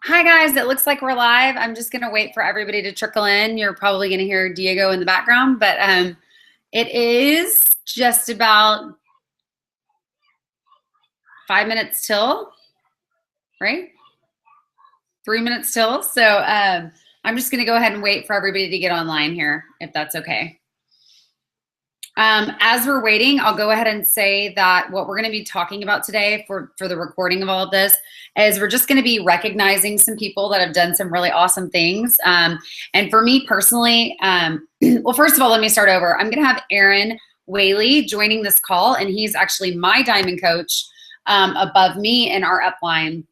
Hi guys, it looks like we're live. I'm just gonna wait for everybody to trickle in. You're probably gonna hear Diego in the background, but it is just about 5 minutes till, right? 3 minutes till. So I'm just gonna go ahead and wait for everybody to get online here, if that's okay. As we're waiting, I'll go ahead and say that what we're going to be talking about today for the recording of all of this is we're just going to be recognizing some people that have done some really awesome things. And for me personally, well, first of all, let me start over. I'm going to have Aaron Whaley joining this call, and he's actually my diamond coach above me in our upline.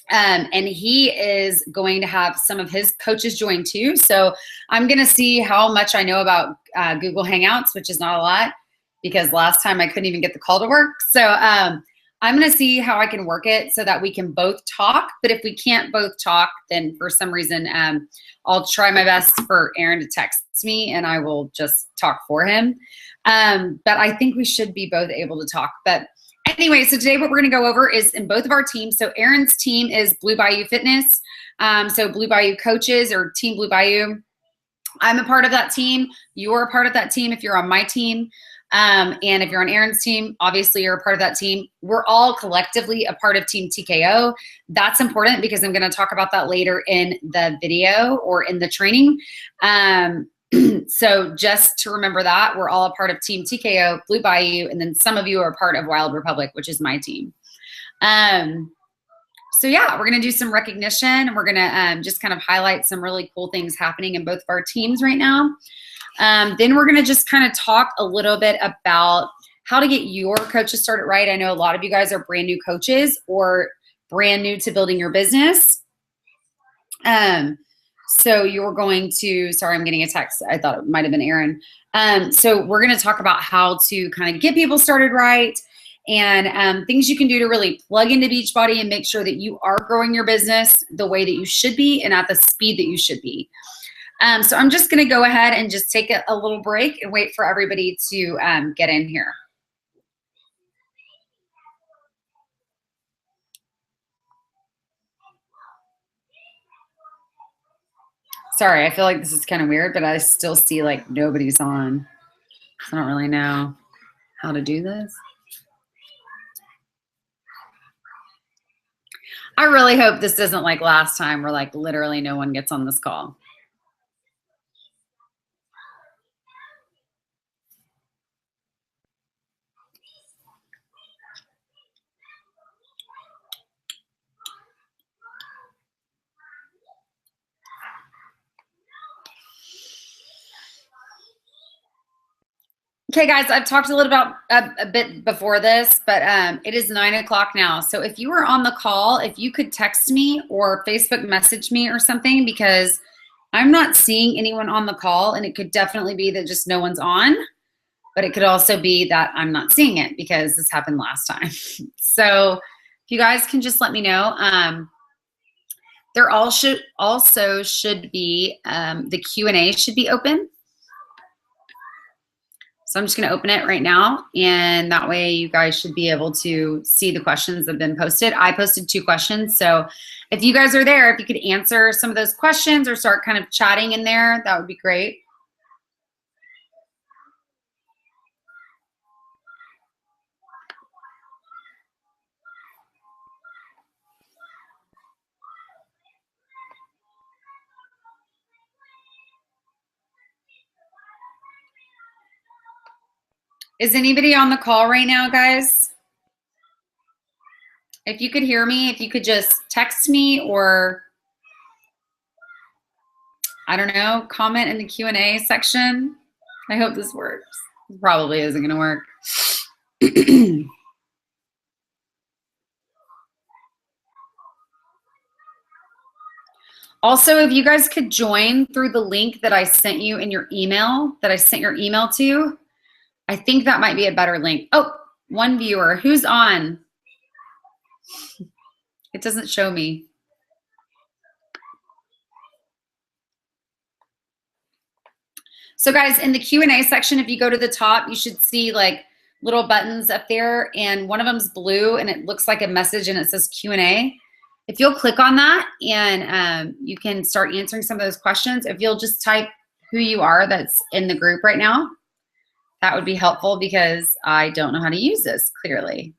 And he is going to have some of his coaches join too. So I'm going to see how much I know about Google Hangouts, which is not a lot because last time I couldn't even get the call to work. So I'm going to see how I can work it so that we can both talk. But if we can't both talk, then for some reason, I'll try my best for Aaron to text me and I will just talk for him. But I think we should be both able to talk. But anyway, so today what we're going to go over is in both of our teams. So Aaron's team is Blue Bayou Fitness. So Blue Bayou coaches or Team Blue Bayou. I'm a part of that team. You're a part of that team if you're on my team. And if you're on Aaron's team, obviously you're a part of that team. We're all collectively a part of Team TKO. That's important because I'm going to talk about that later in the video or in the training. So just to remember that, we're all a part of Team TKO, Blue Bayou, and then some of you are a part of Wilde Republic, which is my team. So yeah, we're going to do some recognition, and we're going to just kind of highlight some really cool things happening in both of our teams right now. Then we're going to just kind of talk a little bit about how to get your coaches started right. I know a lot of you guys are brand new coaches or brand new to building your business. So you're going to, sorry, I'm getting a text. I thought it might have been Aaron. So we're going to talk about how to kind of get people started right and things you can do to really plug into Beachbody and make sure that you are growing your business the way that you should be and at the speed that you should be. So I'm just going to go ahead and just take a little break and wait for everybody to get in here. Sorry, I feel like this is kind of weird, but I still see like nobody's on. I don't really know how to do this. I really hope this isn't like last time where like literally no one gets on this call. Okay, guys, I've talked a little about a bit before this, but it is 9 o'clock now. So if you were on the call, if you could text me or Facebook message me or something, because I'm not seeing anyone on the call, and it could definitely be that just no one's on, but it could also be that I'm not seeing it because this happened last time. So if you guys can just let me know. There also should be, the Q&A should be open. So I'm just going to open it right now, and that way you guys should be able to see the questions that have been posted. I posted 2 questions, so if you guys are there, if you could answer some of those questions or start kind of chatting in there, that would be great. Is anybody on the call right now, guys? If you could hear me, if you could just text me or, I don't know, comment in the Q&A section. I hope this works. It probably isn't going to work. Also, if you guys could join through the link that I sent you in your email, that I sent your email to, I think that might be a better link. Oh, 1 viewer. Who's on? It doesn't show me. So guys, in the Q&A section, if you go to the top, you should see like little buttons up there, and one of them's blue and it looks like a message and it says Q&A. if you'll click on that and you can start answering some of those questions. If you'll just type who you are that's in the group right now, that would be helpful because I don't know how to use this clearly.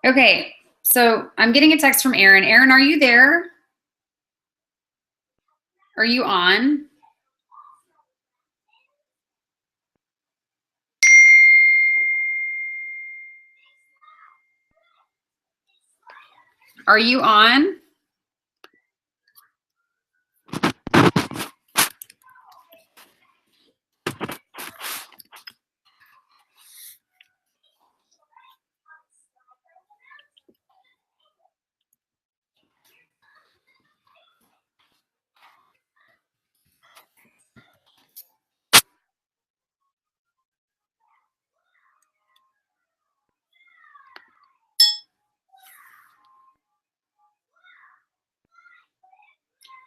Okay, so I'm getting a text from Erin. Erin, are you there? Are you on? Are you on?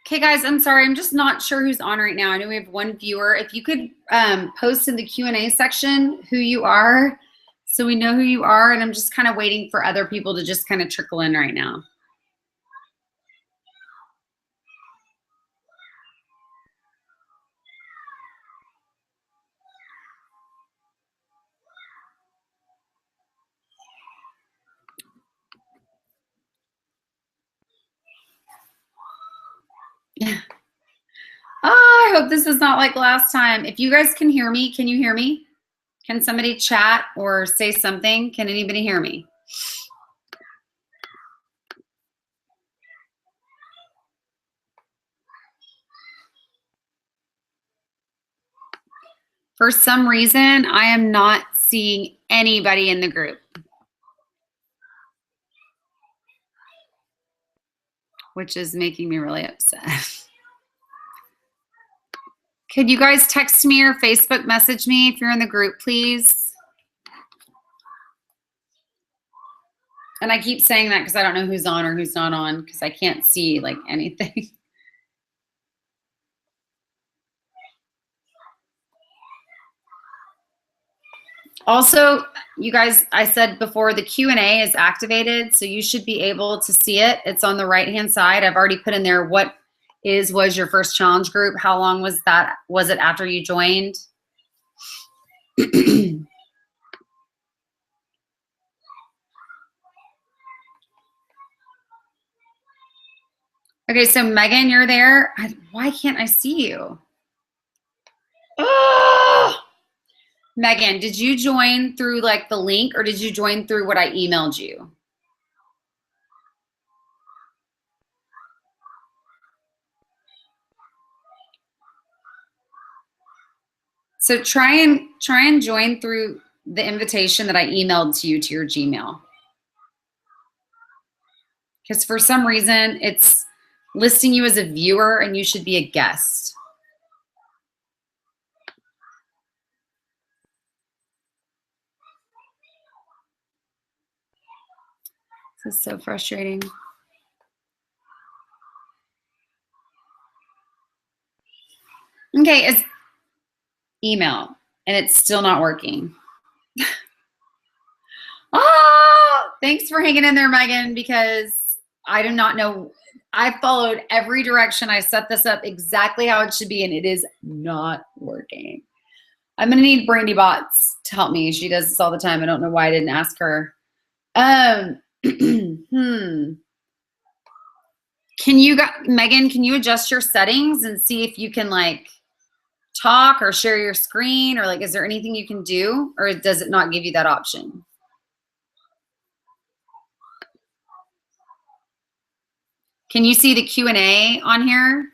Okay, guys, I'm sorry. I'm just not sure who's on right now. I know we have one viewer. If you could post in the Q&A section who you are so we know who you are. And I'm just kind of waiting for other people to just kind of trickle in right now. Yeah. Oh, I hope this is not like last time. If you guys can hear me, can you hear me? Can somebody chat or say something? Can anybody hear me? For some reason, I am not seeing anybody in the group, which is making me really upset. Could you guys text me or Facebook message me if you're in the group, please? And I keep saying that because I don't know who's on or who's not on because I can't see like anything. Also, you guys, I said before the Q&A is activated, so you should be able to see it. It's on the right-hand side. I've already put in there what was your first challenge group? How long was that? Was it after you joined? Okay, so Megan, you're there. Why can't I see you? Oh! Megan, did you join through like the link or did you join through what I emailed you? So try and join through the invitation that I emailed to you to your Gmail. Because for some reason it's listing you as a viewer and you should be a guest. This is so frustrating. Okay, it's email and it's still not working. Oh, thanks for hanging in there, Megan, because I do not know. I followed every direction. I set this up exactly how it should be, and it is not working. I'm going to need Brandy Bots to help me. She does this all the time. I don't know why I didn't ask her. Megan, can you adjust your settings and see if you can like talk or share your screen or like, is there anything you can do or does it not give you that option? Can you see the Q&A on here?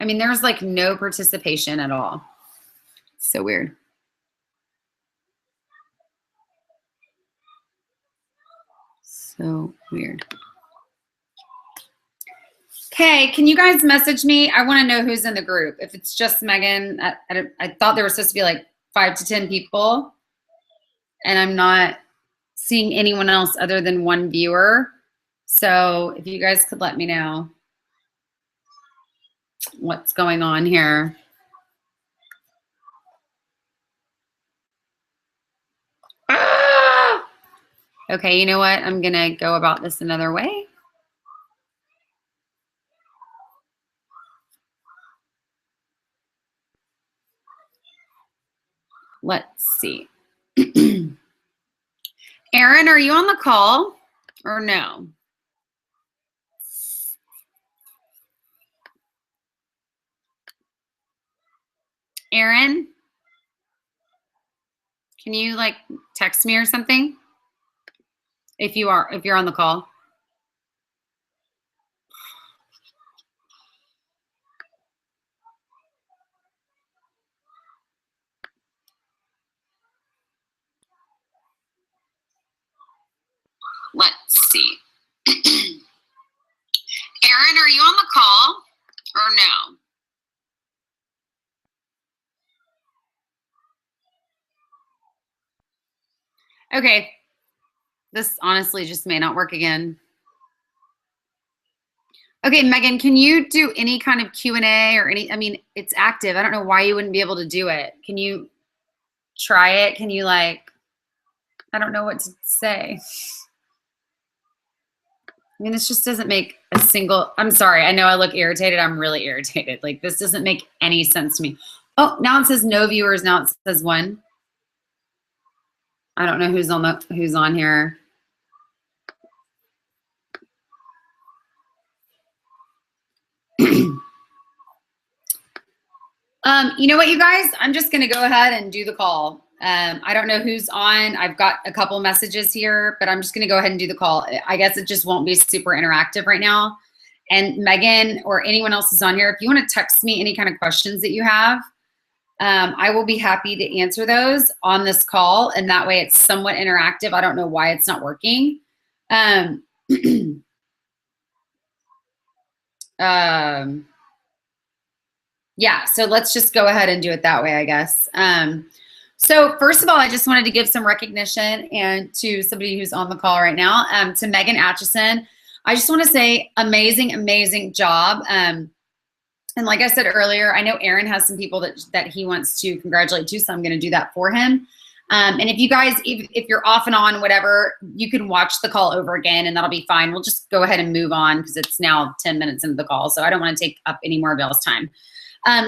I mean, there's like no participation at all. So weird. So weird. Hey, can you guys message me? I want to know who's in the group. If it's just Megan, I thought there were supposed to be like 5 to 10 people, and I'm not seeing anyone else other than one viewer. So if you guys could let me know what's going on here. Ah! Okay, you know what? I'm going to go about this another way. Let's see. Aaron, are you on the call or no? Aaron, can you like text me or something? If you're on the call. Let's see. Aaron, are you on the call or no? Okay. This honestly just may not work again. Okay, Megan, can you do any kind of Q&A or any, I mean, it's active. I don't know why you wouldn't be able to do it. Can you try it? Can you like, I don't know what to say. I mean, this just doesn't make a single, I'm sorry. I know I look irritated. I'm really irritated. Like this doesn't make any sense to me. Oh, now it says no viewers. Now it says 1. I don't know who's on here. You know what, you guys? I'm just going to go ahead and do the call. I don't know who's on. I've got a couple messages here, but I'm just going to go ahead and do the call. I guess it just won't be super interactive right now. And Megan or anyone else is on here, if you want to text me any kind of questions that you have, I will be happy to answer those on this call. And that way it's somewhat interactive. I don't know why it's not working. Yeah, so let's just go ahead and do it that way, I guess. So first of all, I just wanted to give some recognition and to somebody who's on the call right now, to Megan Atchison. I just want to say amazing, amazing job. And like I said earlier, I know Aaron has some people that he wants to congratulate too, so I'm going to do that for him. And if you guys, if you're off and on, whatever, you can watch the call over again and that'll be fine. We'll just go ahead and move on because it's now 10 minutes into the call, so I don't want to take up any more of y'all's time.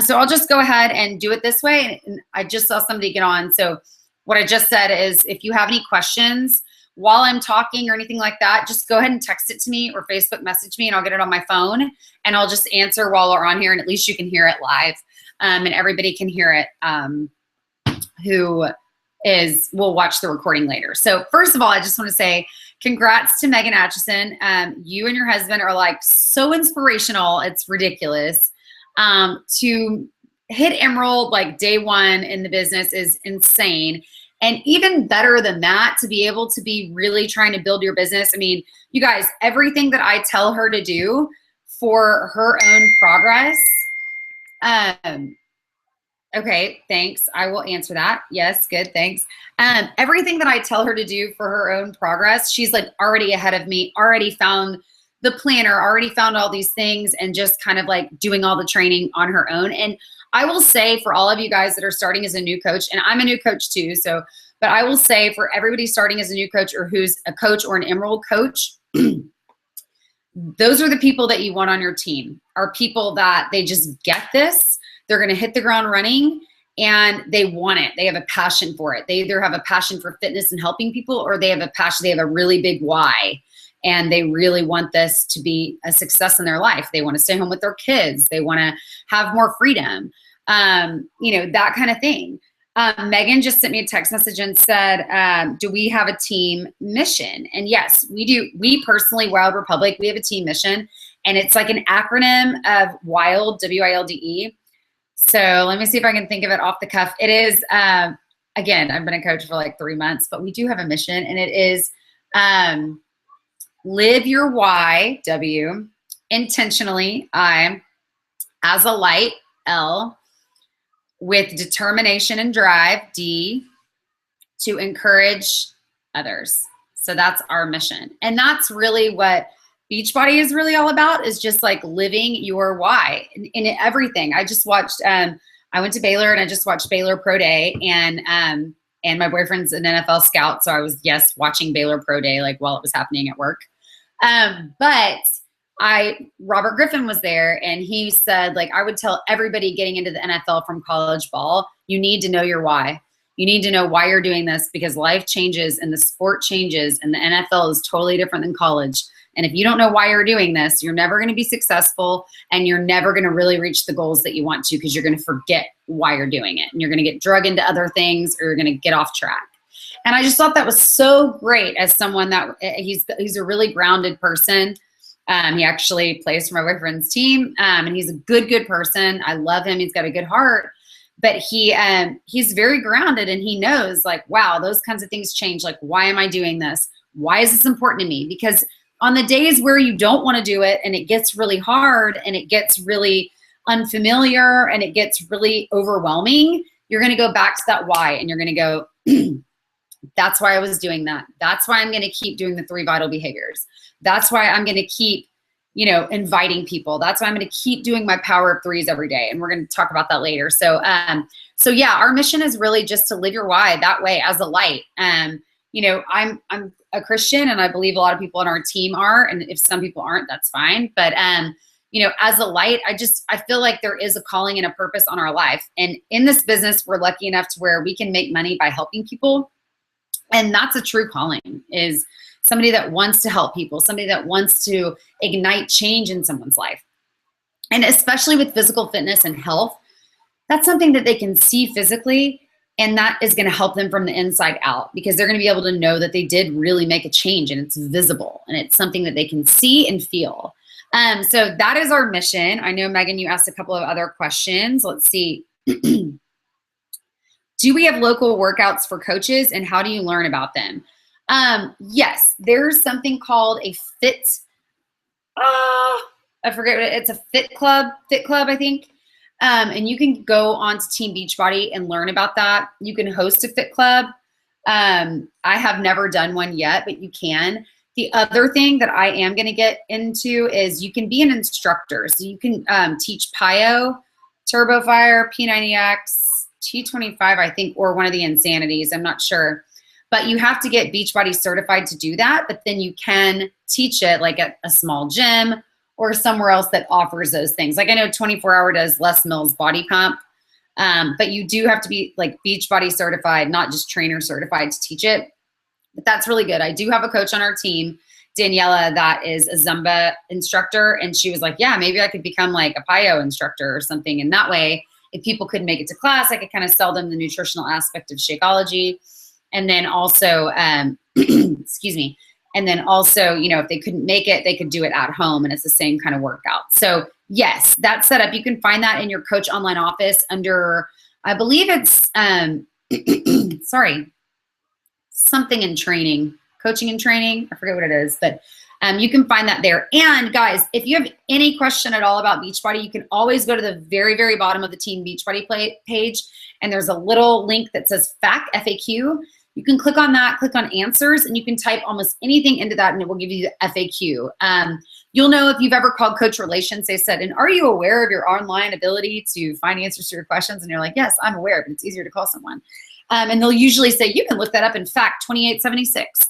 So I'll just go ahead and do it this way. And I just saw somebody get on. So what I just said is if you have any questions while I'm talking or anything like that, just go ahead and text it to me or Facebook message me and I'll get it on my phone and I'll just answer while we're on here. And at least you can hear it live and everybody can hear it who will watch the recording later. So first of all, I just want to say congrats to Megan Atchison. You and your husband are like so inspirational. It's ridiculous. To hit Emerald like day 1 in the business is insane. And even better than that, to be able to be really trying to build your business. I mean, you guys, everything that I tell her to do for her own progress. Okay, thanks. I will answer that. Yes, good, thanks. Everything that I tell her to do for her own progress, she's like already ahead of me, already found the planner, already found all these things and just kind of like doing all the training on her own. And I will say for all of you guys that are starting as a new coach, and I'm a new coach too, so, but I will say for everybody starting as a new coach or who's a coach or an Emerald coach, those are the people that you want on your team, are people that they just get this, they're going to hit the ground running and they want it. They have a passion for it. They either have a passion for fitness and helping people or they have a passion, they have a really big why. And they really want this to be a success in their life. They want to stay home with their kids. They want to have more freedom, you know, that kind of thing. Megan just sent me a text message and said, do we have a team mission? And yes, we do. We personally, Wilde Republic, we have a team mission. And it's like an acronym of Wilde, W-I-L-D-E. So let me see if I can think of it off the cuff. It is, again, I've been a coach for like 3 months, but we do have a mission. And it is, live your why, W, intentionally, I, as a light, L, with determination and drive, D, to encourage others. So that's our mission. And that's really what Beachbody is really all about, is just like living your why in everything. I just watched, I went to Baylor and I just watched Baylor Pro Day, and my boyfriend's an NFL scout. So I was, yes, watching Baylor Pro Day, like while it was happening at work. But Robert Griffin was there, and he said, like, I would tell everybody getting into the NFL from college ball, you need to know your why. You need to know why you're doing this, because life changes and the sport changes, and the NFL is totally different than college. And if you don't know why you're doing this, you're never going to be successful, and you're never going to really reach the goals that you want to, because you're going to forget why you're doing it, and you're going to get drug into other things, or you're going to get off track. And I just thought that was so great, as someone that he's a really grounded person. He actually plays for my boyfriend's team, and he's a good person. I love him. He's got a good heart, but he's very grounded, and he knows, like, wow, those kinds of things change. Like, why am I doing this? Why is this important to me? Because on the days where you don't want to do it, and it gets really hard, and it gets really unfamiliar, and it gets really overwhelming, you're going to go back to that why, and you're going to go, that's why I was doing that. That's why I'm going to keep doing the 3 vital behaviors. That's why I'm going to keep, inviting people. That's why I'm going to keep doing my power of 3s every day. And we're going to talk about that later. So yeah, our mission is really just to live your why that way, as a light. I'm a Christian, and I believe a lot of people on our team are, and if some people aren't, that's fine. But, as a light, I feel like there is a calling and a purpose on our life. And in this business, we're lucky enough to where we can make money by helping people. And that's a true calling, is somebody that wants to help people, somebody that wants to ignite change in someone's life. And especially with physical fitness and health, that's something that they can see physically, and that is going to help them from the inside out, because they're going to be able to know that they did really make a change, and it's visible, and it's something that they can see and feel. So that is our mission. I know, Megan, you asked a couple of other questions. Let's see. Do we have local workouts for coaches, and how do you learn about them? Yes, there's something called a fit. I forget what it's a fit club, I think. And you can go on to Team Beachbody and learn about that. You can host a fit club. I have never done one yet, but you can. The other thing that I am going to get into is you can be an instructor. So you can teach PiO, TurboFire, P90X, T25, I think, or one of the Insanities. I'm not sure. But you have to get Beachbody certified to do that. But then you can teach it like at a small gym or somewhere else that offers those things. Like I know 24 Hour does Les Mills Body Pump. But you do have to be like Beachbody certified, not just trainer certified to teach it. But that's really good. I do have a coach on our team, Daniela, that is a Zumba instructor. And she was like, yeah, maybe I could become like a PiO instructor or something. And that way, if people couldn't make it to class, I could kind of sell them the nutritional aspect of Shakeology. And then also, excuse me. And then also, if they couldn't make it, they could do it at home, and it's the same kind of workout. So yes, that's set up. You can find that in your Coach Online office under, I believe it's, sorry, something in training, coaching and training. I forget what it is, but you can find that there. And guys, if you have any question at all about Beachbody, you can always go to the very, very bottom of the Team Beachbody page, and there's a little link that says FAQ. You can click on that, click on answers, and you can type almost anything into that, and it will give you the FAQ. You'll know if you've ever called Coach Relations. They said, and are you aware of your online ability to find answers to your questions? And you're like, yes, I'm aware, but it's easier to call someone. And they'll usually say, you can look that up in FAQ 2876.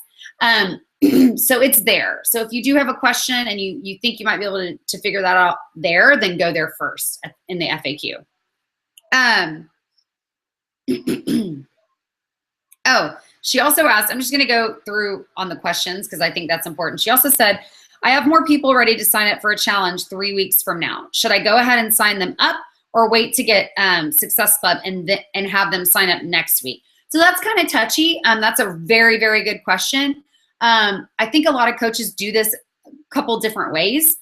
So it's there. So if you do have a question and you think you might be able to figure that out there, then go there first in the FAQ. Oh, she also asked, I'm just going to go through on the questions because I think that's important. She also said, I have more people ready to sign up for a challenge 3 weeks from now. Should I go ahead and sign them up or wait to get Success Club and have them sign up next week? So that's kind of touchy. That's a very, very good question. I think a lot of coaches do this a couple different ways.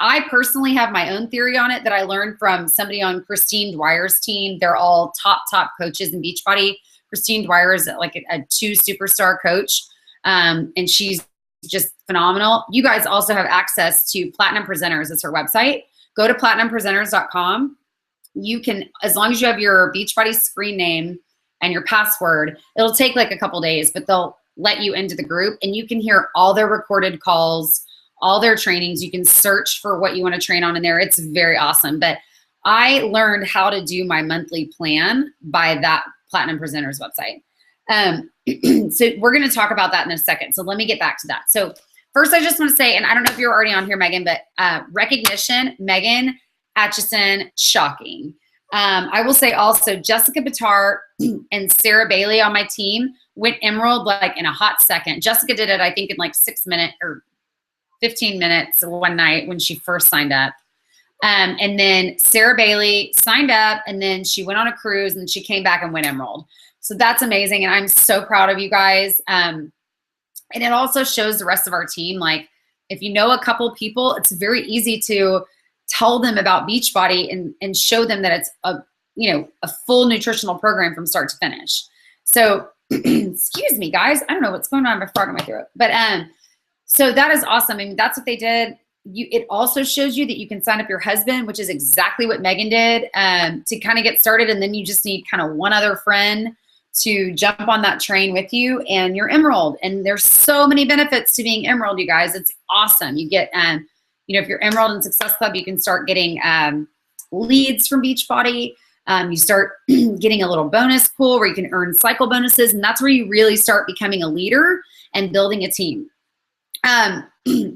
I personally have my own theory on it that I learned from somebody on Christine Dwyer's team. They're all top coaches in Beachbody. Christine Dwyer is like a 2 superstar coach. And she's just phenomenal. You guys also have access to Platinum Presenters. It's her website. Go to platinumpresenters.com. You can, as long as you have your Beachbody screen name and your password, it'll take like a couple days, but they'll let you into the group and you can hear all their recorded calls, all their trainings. You can search for what you want to train on in there. It's very awesome. But I learned how to do my monthly plan by that Platinum Presenters website. So we're going to talk about that in a second. So let me get back to that. So first, I just want to say, and I don't know if you're already on here, Megan, but recognition, Megan Atchison, shocking. I will say also Jessica Bitar and Sarah Bailey on my team went emerald like in a hot second. Jessica did it, I think, in like 6 minutes or 15 minutes one night when she first signed up. And then Sarah Bailey signed up and then she went on a cruise and she came back and went emerald. So that's amazing. And I'm so proud of you guys. And it also shows the rest of our team, like if you know a couple people, it's very easy to tell them about Beachbody and show them that it's a full nutritional program from start to finish. So excuse me, guys. I don't know what's going on. I have a frog in my throat. But so that is awesome. I mean, that's what they did. It also shows you that you can sign up your husband, which is exactly what Megan did, to kind of get started. And then you just need kind of one other friend to jump on that train with you and you're emerald. And there's so many benefits to being emerald, you guys. It's awesome. You get, if you're emerald in Success Club, you can start getting leads from Beachbody. You start getting a little bonus pool where you can earn cycle bonuses. And that's where you really start becoming a leader and building a team.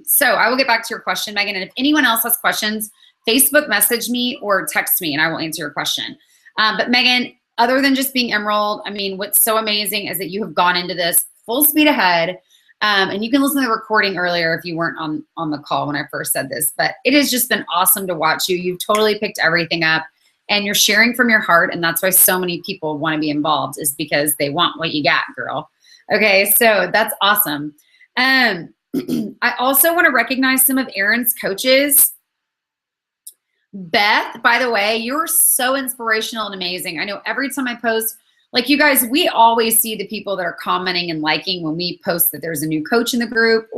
So I will get back to your question, Megan. And if anyone else has questions, Facebook message me or text me and I will answer your question. But Megan, other than just being emerald, I mean, what's so amazing is that you have gone into this full speed ahead. And you can listen to the recording earlier if you weren't on the call when I first said this, but it has just been awesome to watch you. You've totally picked everything up and you're sharing from your heart. And that's why so many people want to be involved, is because they want what you got, girl. Okay. So that's awesome. I also want to recognize some of Erin's coaches. Beth, by the way, you're so inspirational and amazing. I know every time I post, like you guys, we always see the people that are commenting and liking when we post that there's a new coach in the group,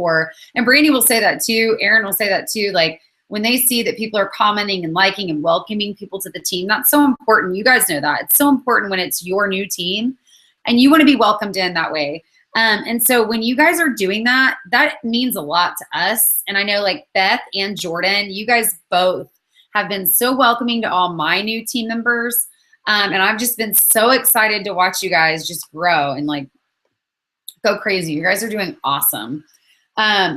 and Brandy will say that too. Erin will say that too. Like when they see that people are commenting and liking and welcoming people to the team, that's so important. You guys know that. It's so important when it's your new team and you want to be welcomed in that way. And so when you guys are doing that, that means a lot to us. And I know like Beth and Jordan, you guys both have been so welcoming to all my new team members. And I've just been so excited to watch you guys just grow and like go crazy. You guys are doing awesome.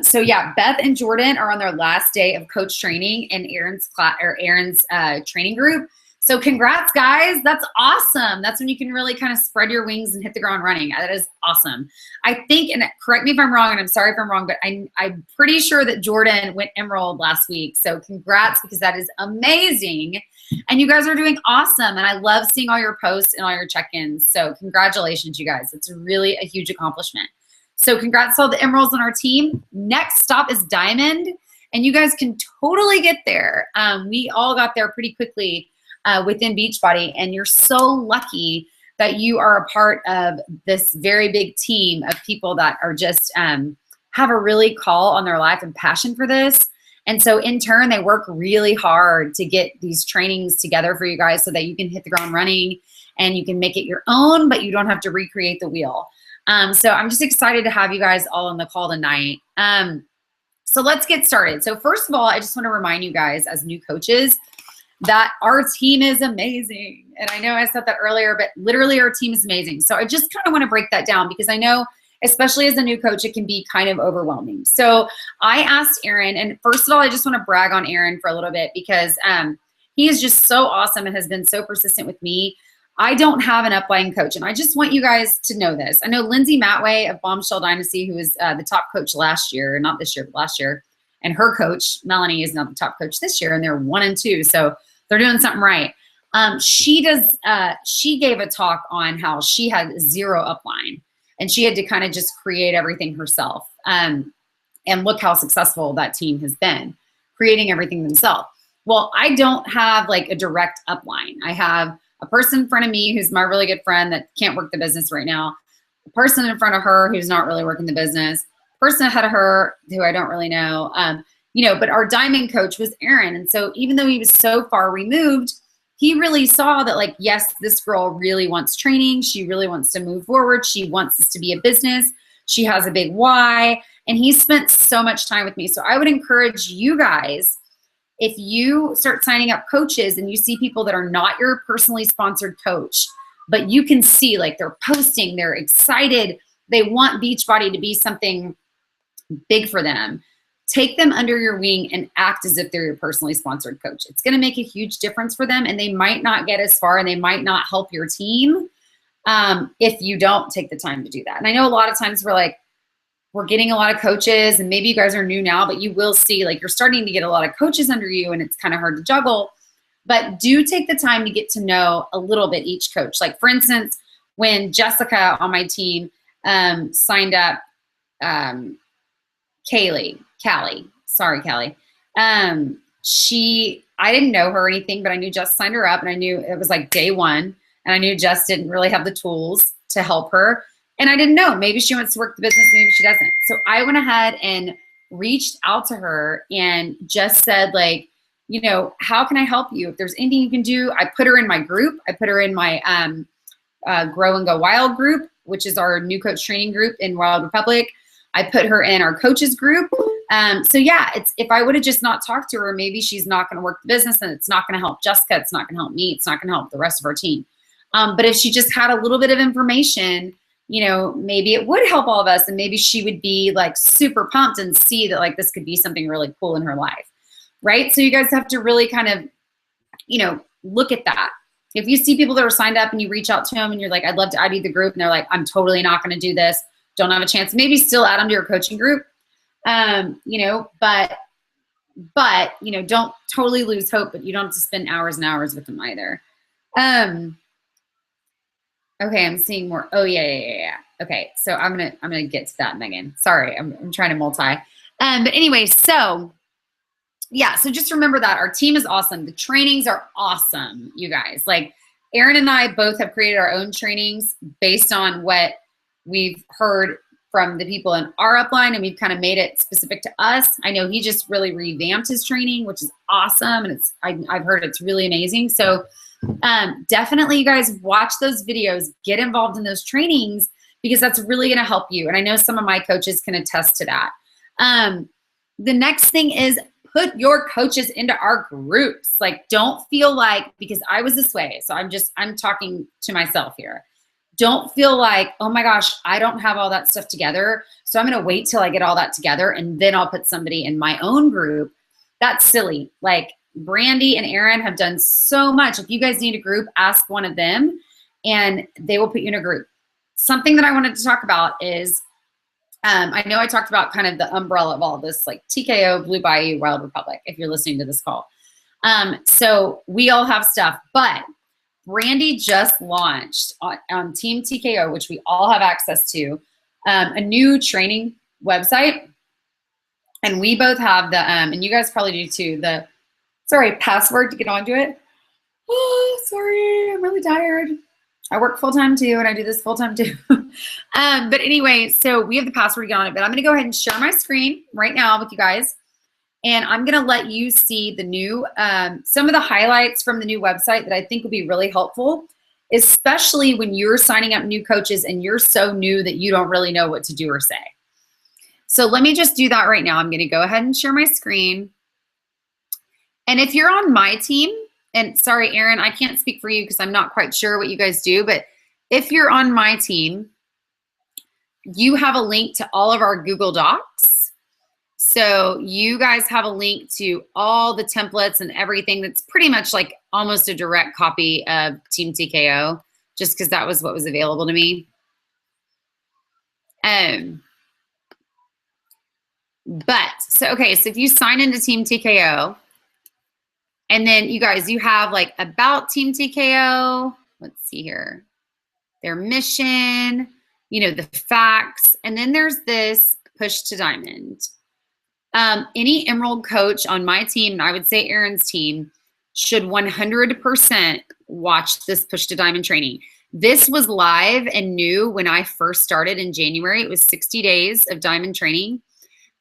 So yeah, Beth and Jordan are on their last day of coach training in Erin's class or Erin's training group. So congrats, guys. That's awesome. That's when you can really kind of spread your wings and hit the ground running. That is awesome. I think, and correct me if I'm wrong, and I'm sorry if I'm wrong, but I'm pretty sure that Jordan went emerald last week. So congrats, because that is amazing. And you guys are doing awesome. And I love seeing all your posts and all your check-ins. So congratulations, you guys. It's really a huge accomplishment. So congrats to all the emeralds on our team. Next stop is diamond. And you guys can totally get there. We all got there pretty quickly within Beachbody, and you're so lucky that you are a part of this very big team of people that are just have a really call on their life and passion for this. And so in turn, they work really hard to get these trainings together for you guys so that you can hit the ground running and you can make it your own, but you don't have to recreate the wheel. So I'm just excited to have you guys all on the call tonight. So let's get started. So first of all, I just want to remind you guys as new coaches that our team is amazing. And I know I said that earlier, but literally our team is amazing. So I just kind of want to break that down because I know, especially as a new coach, it can be kind of overwhelming. So I asked Erin, and first of all, I just want to brag on Erin for a little bit because he is just so awesome and has been so persistent with me. I don't have an upline coach, and I just want you guys to know this. I know Lindsay Matway of Bombshell Dynasty, who was the top coach last year, not this year, but last year, and her coach, Melanie, is now the top coach this year, and they're 1-2. So they're doing something right. She gave a talk on how she had zero upline and she had to kind of just create everything herself. And look how successful that team has been creating everything themselves. Well, I don't have like a direct upline. I have a person in front of me who's my really good friend that can't work the business right now. A person in front of her who's not really working the business. person ahead of her who I don't really know, but our diamond coach was Aaron. And so even though he was so far removed, he really saw that, like, yes, this girl really wants training. She really wants to move forward. She wants this to be a business. She has a big why. And he spent so much time with me. So I would encourage you guys, if you start signing up coaches and you see people that are not your personally sponsored coach, but you can see, like, they're posting, they're excited, they want Beachbody to be something big for them, take them under your wing and act as if they're your personally sponsored coach. It's going to make a huge difference for them, and they might not get as far and they might not help your team if you don't take the time to do that. And I know a lot of times we're getting a lot of coaches, and maybe you guys are new now, but you will see, like, you're starting to get a lot of coaches under you and it's kind of hard to juggle. But do take the time to get to know a little bit each coach. Like, for instance, when Jessica on my team signed up, Callie. I didn't know her or anything, but I knew Jess signed her up, and I knew it was like day one, and I knew Jess didn't really have the tools to help her. And I didn't know, maybe she wants to work the business, maybe she doesn't. So I went ahead and reached out to her and just said, like, how can I help you? If there's anything you can do. I put her in my group. I put her in my Grow and Go Wilde group, which is our new coach training group in Wilde Republic. I put her in our coaches group. So yeah, if I would have just not talked to her, maybe she's not going to work the business, and it's not going to help Jessica. It's not going to help me. It's not going to help the rest of our team. But if she just had a little bit of information, maybe it would help all of us, and maybe she would be, like, super pumped and see that, like, this could be something really cool in her life. Right? So you guys have to really kind of, look at that. If you see people that are signed up and you reach out to them and you're like, I'd love to add you to the group, and they're like, I'm totally not going to do this, don't have a chance, maybe still add them to your coaching group. But don't totally lose hope, but you don't have to spend hours and hours with them either. Okay, I'm seeing more. Oh yeah. Okay, so I'm gonna get to that, Megan. Sorry, I'm trying to multi. But anyway, so yeah, so just remember that our team is awesome. The trainings are awesome, you guys. Like, Aaron and I both have created our own trainings based on what we've heard from the people in our upline, and we've kind of made it specific to us. I know he just really revamped his training, which is awesome, and I've heard it's really amazing. So definitely, you guys, watch those videos, get involved in those trainings, because that's really going to help you. And I know some of my coaches can attest to that. The next thing is, put your coaches into our groups. Like, don't feel like, because I was this way, so I'm talking to myself here. Don't feel like, oh my gosh, I don't have all that stuff together, so I'm going to wait till I get all that together and then I'll put somebody in my own group. That's silly. Like, Brandy and Aaron have done so much. If you guys need a group, ask one of them and they will put you in a group. Something that I wanted to talk about is, I know I talked about kind of the umbrella of all of this, like TKO, Blue Bayou, Wilde Republic, if you're listening to this call. So we all have stuff, but Brandy just launched on Team TKO, which we all have access to, a new training website. And we both have the, and you guys probably do too, the, password to get onto it. Oh, sorry, I'm really tired. I work full-time too, and I do this full-time too. But anyway, so we have the password to get on it, but I'm gonna go ahead and share my screen right now with you guys. And I'm gonna let you see the new, some of the highlights from the new website that I think will be really helpful, especially when you're signing up new coaches and you're so new that you don't really know what to do or say. So let me just do that right now. I'm gonna go ahead and share my screen. And if you're on my team, and sorry, Aaron, I can't speak for you because I'm not quite sure what you guys do, but if you're on my team, you have a link to all of our Google Docs. So you guys have a link to all the templates and everything that's pretty much like almost a direct copy of Team TKO, just because that was what was available to me. So if you sign into Team TKO, and then you guys, you have like about Team TKO, let's see here, their mission, the facts, and then there's this push to diamond. Any Emerald coach on my team, and I would say Aaron's team, should 100% watch this push to diamond training. This was live and new when I first started in January. It was 60 days of diamond training.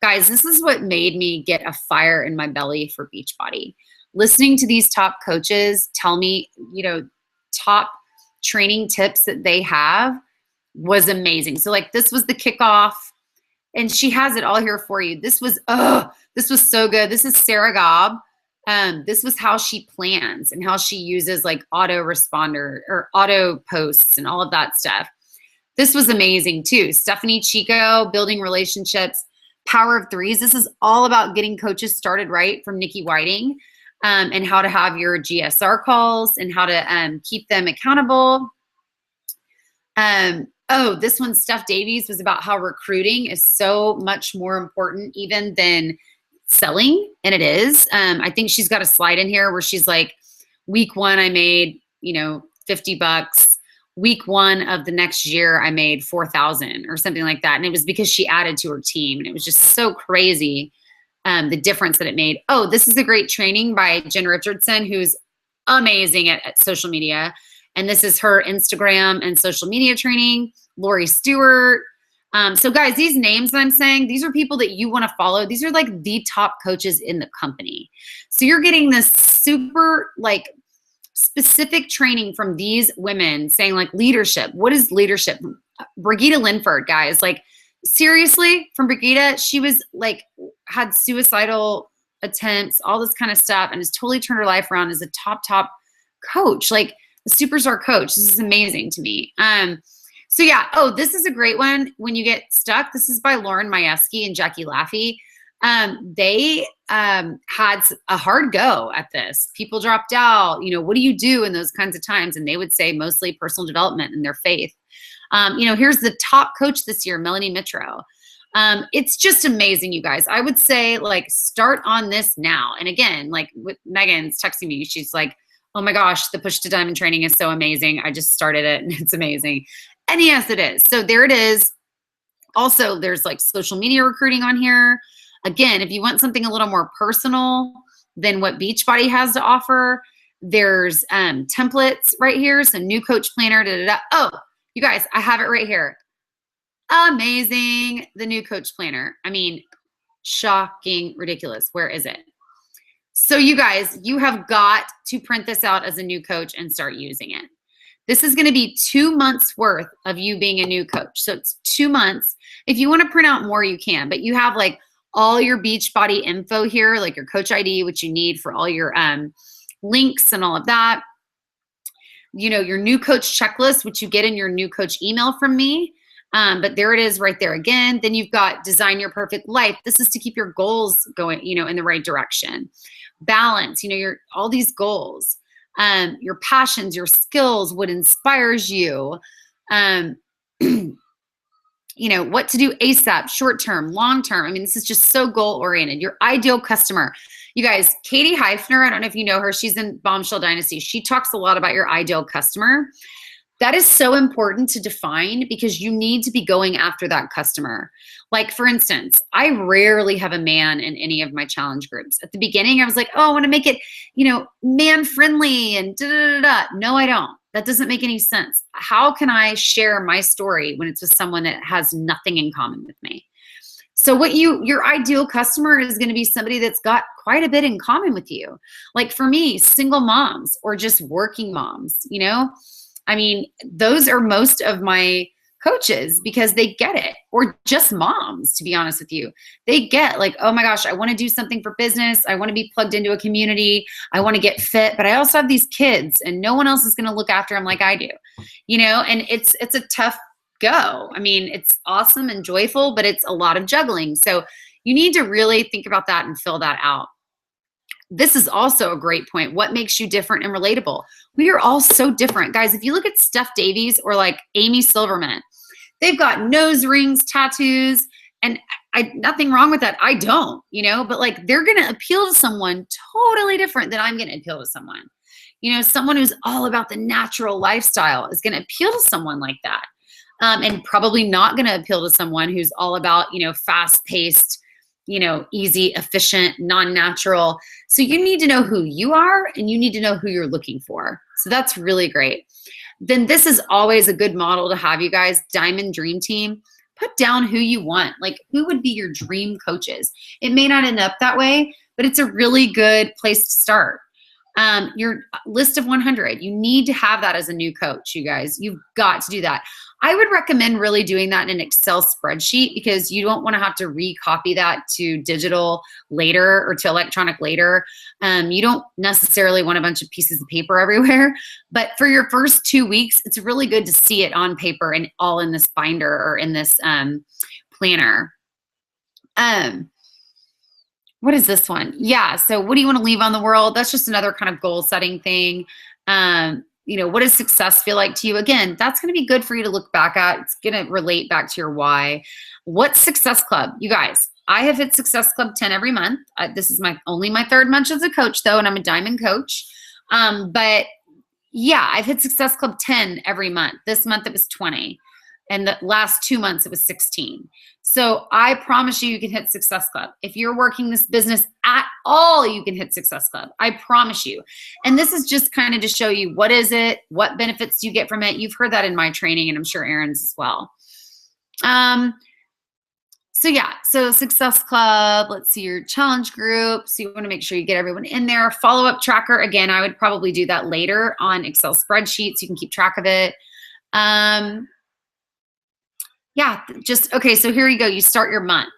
Guys, this is what made me get a fire in my belly for Beachbody. Listening to these top coaches tell me, top training tips that they have was amazing. So like this was the kickoff, and she has it all here for you. This was so good. This is Sarah Gobb. This was how she plans and how she uses like autoresponder or auto posts and all of that stuff. This was amazing too. Stephanie Chico, building relationships, power of threes. This is all about getting coaches started right from Nikki Whiting, and how to have your GSR calls and how to keep them accountable. This one, Steph Davies, was about how recruiting is so much more important even than selling, and it is. I think she's got a slide in here where she's like, week 1 I made $50. Week 1 of the next year I made 4,000 or something like that, and it was because she added to her team, and it was just so crazy, the difference that it made. This is a great training by Jen Richardson, who's amazing at social media, and this is her Instagram and social media training. Lori Stewart. So guys, these names that I'm saying, these are people that you want to follow. These are like the top coaches in the company. So you're getting this super like specific training from these women saying like leadership. What is leadership? Brigitte Linford, guys, like seriously, from Brigitte, she was like, had suicidal attempts, all this kind of stuff, and has totally turned her life around as a top coach, like a superstar coach. This is amazing to me. So yeah, this is a great one. When you get stuck, this is by Lauren Majewski and Jackie Laffey. They had a hard go at this. People dropped out. What do you do in those kinds of times? And they would say mostly personal development and their faith. Here's the top coach this year, Melanie Mitro. It's just amazing, you guys. I would say like start on this now. And again, like Megan's texting me, she's like, oh my gosh, the Push to Diamond training is so amazing. I just started it and it's amazing. And yes, it is. So there it is. Also, there's like social media recruiting on here. Again, if you want something a little more personal than what Beachbody has to offer, there's templates right here. So new coach planner, you guys, I have it right here. Amazing. The new coach planner. I mean, shocking, ridiculous. Where is it? So you guys, you have got to print this out as a new coach and start using it. This is going to be 2 months worth of you being a new coach. So it's 2 months. If you want to print out more, you can, but you have like all your Beachbody info here, like your coach ID, which you need for all your links and all of that. Your new coach checklist, which you get in your new coach email from me. But there it is right there again. Then you've got design your perfect life. This is to keep your goals going, in the right direction. Balance, all these goals. Your passions, your skills, what inspires you, what to do ASAP, short-term, long-term. I mean, this is just so goal-oriented. Your ideal customer. You guys, Katie Heifner, I don't know if you know her. She's in Bombshell Dynasty. She talks a lot about your ideal customer. That is so important to define because you need to be going after that customer. Like, for instance, I rarely have a man in any of my challenge groups. At the beginning, I was like, I want to make it, man-friendly and da-da-da-da. No, I don't. That doesn't make any sense. How can I share my story when it's with someone that has nothing in common with me? So your ideal customer is going to be somebody that's got quite a bit in common with you. Like for me, single moms or just working moms, I mean, those are most of my coaches because they get it, or just moms, to be honest with you. They get like, oh my gosh, I want to do something for business. I want to be plugged into a community. I want to get fit, but I also have these kids and no one else is going to look after them like I do, and it's a tough go. I mean, it's awesome and joyful, but it's a lot of juggling. So you need to really think about that and fill that out. This is also a great point. What makes you different and relatable? We are all so different. Guys, if you look at Steph Davies or like Amy Silverman, they've got nose rings, tattoos, and nothing wrong with that. I don't, but like they're going to appeal to someone totally different than I'm going to appeal to someone. Someone who's all about the natural lifestyle is going to appeal to someone like that. And probably not going to appeal to someone who's all about, fast-paced, easy, efficient, non-natural. So you need to know who you are and you need to know who you're looking for. So that's really great. then this is always a good model to have you guys. Diamond Dream Team. Put down who you want. Like, who would be your dream coaches? It may not end up that way, but it's a really good place to start. Your list of 100, you need to have that as a new coach, you guys. You've got to do that. I would recommend really doing that in an Excel spreadsheet, because you don't want to have to recopy that to digital later or to electronic later. You don't necessarily want a bunch of pieces of paper everywhere, but for your first 2 weeks, it's really good to see it on paper and all in this binder or in this planner. What is this one? Yeah. So what do you want to leave on the world? That's just another kind of goal setting thing. What does success feel like to you? Again, that's going to be good for you to look back at. It's going to relate back to your why. What's Success Club? You guys, I have hit Success Club 10 every month. This is only my third month as a coach though, and I'm a diamond coach. But yeah, I've hit Success Club 10 every month. This month it was 20. And the last 2 months it was 16. So I promise you can hit Success Club. If you're working this business at all, you can hit Success Club. I promise you. And this is just kind of to show you, what is it? What benefits do you get from it? You've heard that in my training, and I'm sure Aaron's as well. So Success Club, let's see your challenge group. So you want to make sure you get everyone in there. Follow-up tracker. Again, I would probably do that later on Excel spreadsheets. You can keep track of it. Okay, so here you go. You start your month.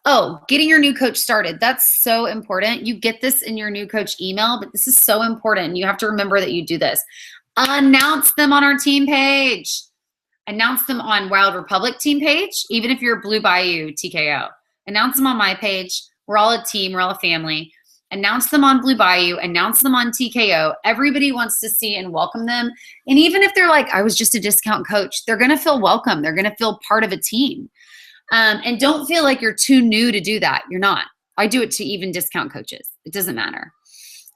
Oh, getting your new coach started. That's so important. You get this in your new coach email, but this is so important. You have to remember that you do this. Announce them on our team page. Announce them on Wilde Republic team page, even if you're Blue Bayou TKO. Announce them on my page. We're all a team. We're all a family. Announce them on Blue Bayou, announce them on TKO. Everybody wants to see and welcome them. And even if they're like, I was just a discount coach, they're going to feel welcome. They're going to feel part of a team. And don't feel like you're too new to do that. You're not. I do it to even discount coaches. It doesn't matter.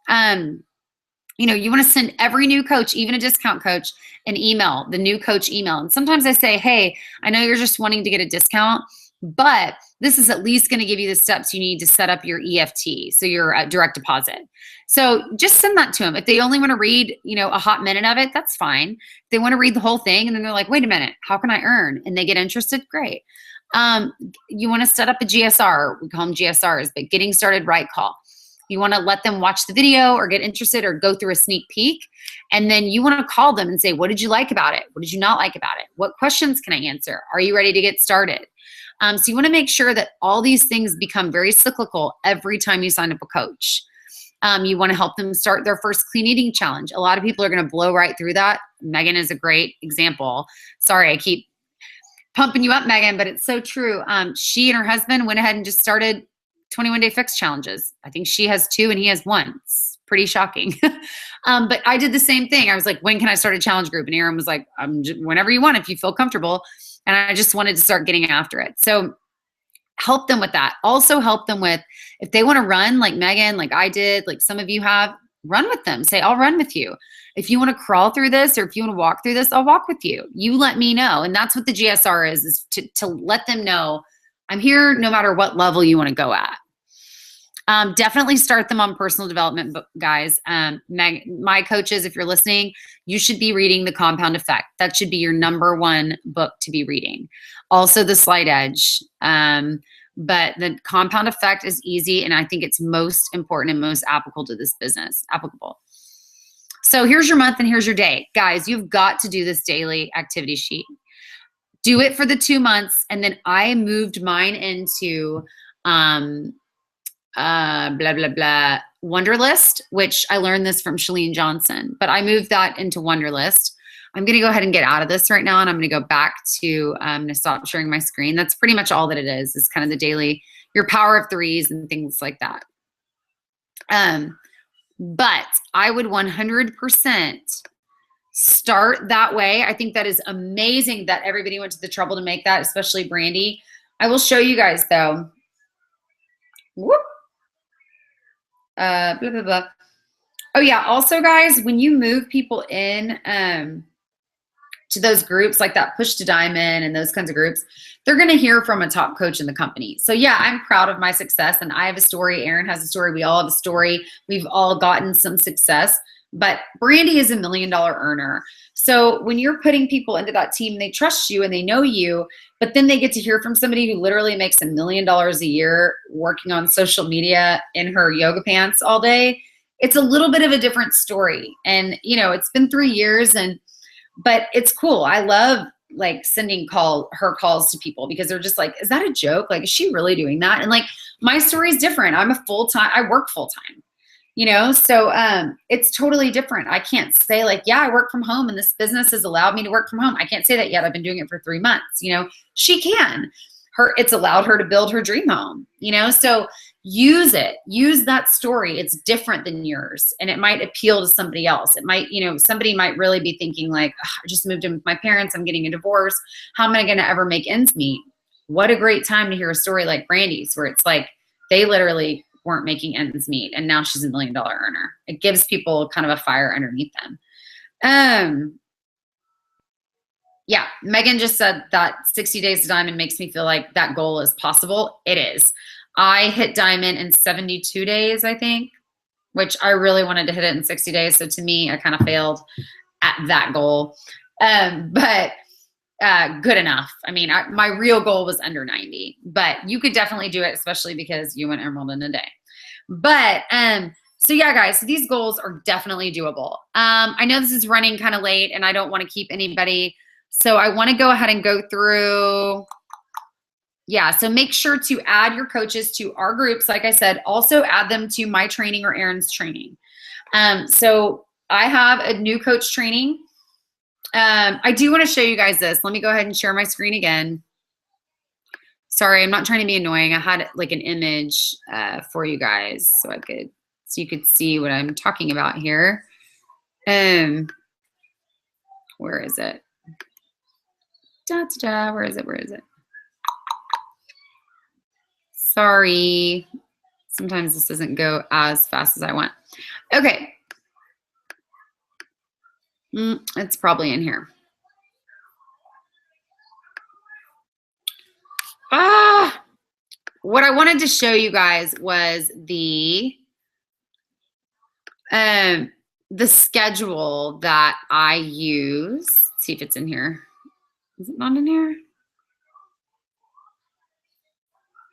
You want to send every new coach, even a discount coach, an email, the new coach email. And sometimes I say, hey, I know you're just wanting to get a discount, but this is at least going to give you the steps you need to set up your EFT, so your direct deposit. So just send that to them. If they only want to read, a hot minute of it, that's fine. If they want to read the whole thing and then they're like, wait a minute, how can I earn? And they get interested, great. You want to set up a GSR. We call them GSRs, but getting started right call. You want to let them watch the video or get interested or go through a sneak peek. And then you want to call them and say, what did you like about it? What did you not like about it? What questions can I answer? Are you ready to get started? So you want to make sure that all these things become very cyclical every time you sign up a coach. You want to help them start their first clean eating challenge. A lot of people are going to blow right through that. Megan is a great example. Sorry, I keep pumping you up, Megan, but it's so true. She and her husband went ahead and just started 21-day fix challenges. I think she has 2 and he has 1. It's pretty shocking. But I did the same thing. I was like, when can I start a challenge group? And Aaron was like, whenever you want, if you feel comfortable. And I just wanted to start getting after it. So help them with that. Also help them with, if they want to run like Megan, like I did, like some of you have, run with them. Say, I'll run with you. If you want to crawl through this or if you want to walk through this, I'll walk with you. You let me know. And that's what the GSR is to let them know I'm here no matter what level you want to go at. Definitely start them on personal development, guys. My coaches, if you're listening, you should be reading The Compound Effect. That should be your #1 book to be reading. Also, The Slight Edge. But The Compound Effect is easy, and I think it's most important and most applicable to this business. So here's your month and here's your day. Guys, you've got to do this daily activity sheet. Do it for the 2 months, and then I moved mine into Wunderlist, which I learned this from Chalene Johnson, but I moved that into Wunderlist. I'm going to go ahead and get out of this right now, and I'm going to go back to, I'm going to stop sharing my screen. That's pretty much all that it is kind of the daily, your power of 3s and things like that. But I would 100% start that way. I think that is amazing that everybody went to the trouble to make that, especially Brandy. I will show you guys though. Whoop. Blah, blah, blah. Oh yeah. Also guys, when you move people in, to those groups like that Push to Diamond and those kinds of groups, they're going to hear from a top coach in the company. So yeah, I'm proud of my success and I have a story. Aaron has a story. We all have a story. We've all gotten some success. But Brandy is a $1 million earner. So when you're putting people into that team, they trust you and they know you, but then they get to hear from somebody who literally makes $1 million a year working on social media in her yoga pants all day. It's a little bit of a different story. And, you know, it's been 3 years but it's cool. I love like sending her calls to people because they're just like, is that a joke? Like, is she really doing that? And like, my story is different. I work full time, you know? So it's totally different. I can't say like, yeah, I work from home and this business has allowed me to work from home. I can't say that yet. I've been doing it for 3 months, you know? She can. It's allowed her to build her dream home, you know? So use that story. It's different than yours and it might appeal to somebody else. It might, you know, somebody might really be thinking like, I just moved in with my parents. I'm getting a divorce. How am I going to ever make ends meet? What a great time to hear a story like Brandy's where it's like, they literally weren't making ends meet and now she's a $1 million earner. It gives people kind of a fire underneath them. Yeah, Megan just said that 60 days to diamond makes me feel like that goal is possible. It is. I hit diamond in 72 days, I think, which I really wanted to hit it in 60 days. So to me, I kind of failed at that goal, but good enough. I mean, my real goal was under 90, but you could definitely do it, especially because you went emerald in a day. But so yeah, guys, so these goals are definitely doable. I know this is running kind of late and I don't want to keep anybody. So I want to go ahead and go through. Yeah, so make sure to add your coaches to our groups. Like I said, also add them to my training or Erin's training. So I have a new coach training. I do want to show you guys this. Let me go ahead and share my screen again. Sorry, I'm not trying to be annoying. I had like an image for you guys so you could see what I'm talking about here. Where is it? Where is it? Sorry. Sometimes this doesn't go as fast as I want. Okay. It's probably in here. What I wanted to show you guys was the schedule that I use. Let's see if it's in here. Is it not in here?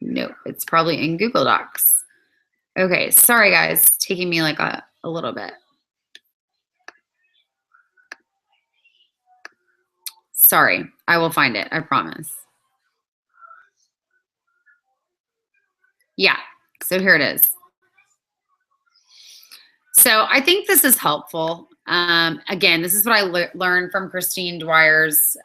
Nope, it's probably in Google Docs. Okay, sorry guys, it's taking me like a little bit. Sorry, I will find it, I promise. Yeah, so here it is. So I think this is helpful. Again, this is what I learned from Christine Dwyer's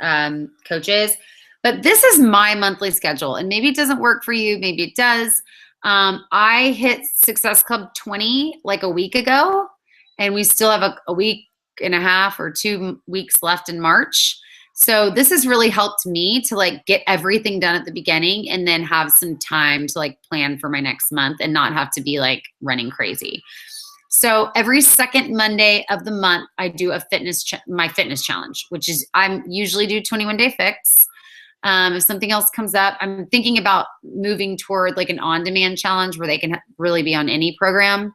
coaches. But this is my monthly schedule, and maybe it doesn't work for you. Maybe it does. I hit Success Club 20 like a week ago, and we still have a week and a half or 2 weeks left in March. So this has really helped me to like get everything done at the beginning and then have some time to like plan for my next month and not have to be like running crazy. So every second Monday of the month, I do my fitness challenge, which is I usually do 21-day fix. If something else comes up, I'm thinking about moving toward like an on-demand challenge where they can really be on any program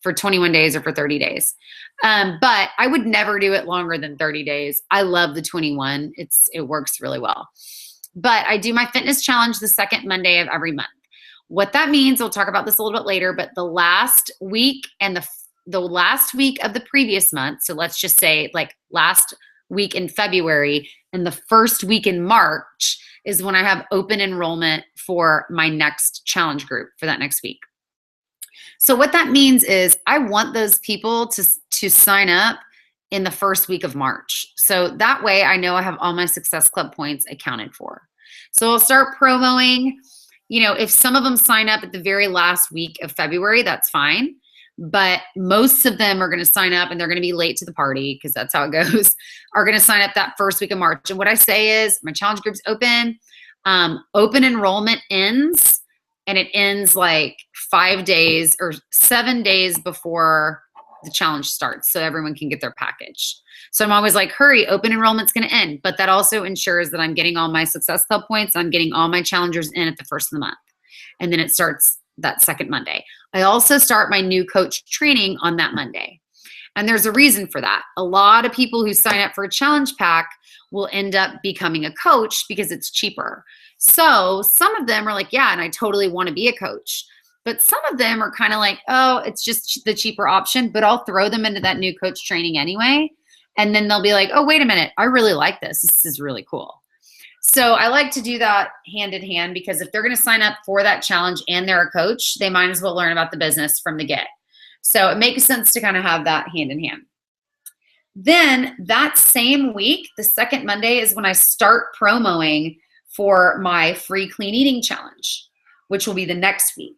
for 21 days or for 30 days. But I would never do it longer than 30 days. I love the 21. It works really well. But I do my fitness challenge the second Monday of every month. What that means, we'll talk about this a little bit later, but the last week and the last week of the previous month, so let's just say like last week in February and the first week in March is when I have open enrollment for my next challenge group for that next week. So what that means is I want those people to sign up in the first week of March. So that way I know I have all my Success Club points accounted for. So I'll start promoting. You know, if some of them sign up at the very last week of February, that's fine. But most of them are going to sign up and they're going to be late to the party because that's how it goes, are going to sign up that first week of March. And what I say is my challenge group's open. Open enrollment ends, and it ends like 5 days or 7 days before the challenge starts so everyone can get their package. So I'm always like, hurry, open enrollment's going to end. But that also ensures that I'm getting all my Success Club points. I'm getting all my challengers in at the first of the month. And then it starts that second Monday. I also start my new coach training on that Monday. And there's a reason for that. A lot of people who sign up for a challenge pack will end up becoming a coach because it's cheaper. So some of them are like, yeah, and I totally want to be a coach. But some of them are kind of like, oh, it's just the cheaper option, but I'll throw them into that new coach training anyway. And then they'll be like, oh, wait a minute, I really like this. This is really cool. So I like to do that hand in hand, because if they're going to sign up for that challenge and they're a coach, they might as well learn about the business from the get. So it makes sense to kind of have that hand in hand. Then that same week, the second Monday, is when I start promoing for my free clean eating challenge, which will be the next week.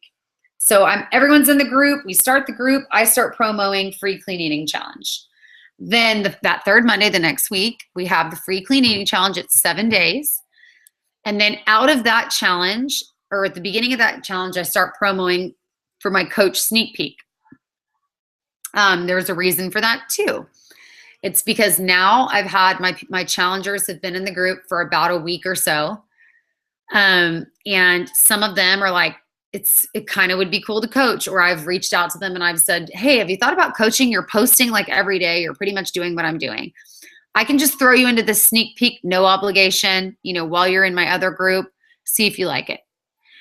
So everyone's in the group. We start the group. I start promoting free clean eating challenge. Then that third Monday, the next week, we have the free clean eating challenge. It's 7 days. And then out of that challenge, or at the beginning of that challenge, I start promoting for my coach sneak peek. There's a reason for that too. It's because now I've had my challengers have been in the group for about a week or so. And some of them are like, it kind of would be cool to coach, or I've reached out to them and I've said, hey, have you thought about coaching? You're posting like every day. You're pretty much doing what I'm doing. I can just throw you into the sneak peek, no obligation, while you're in my other group, see if you like it.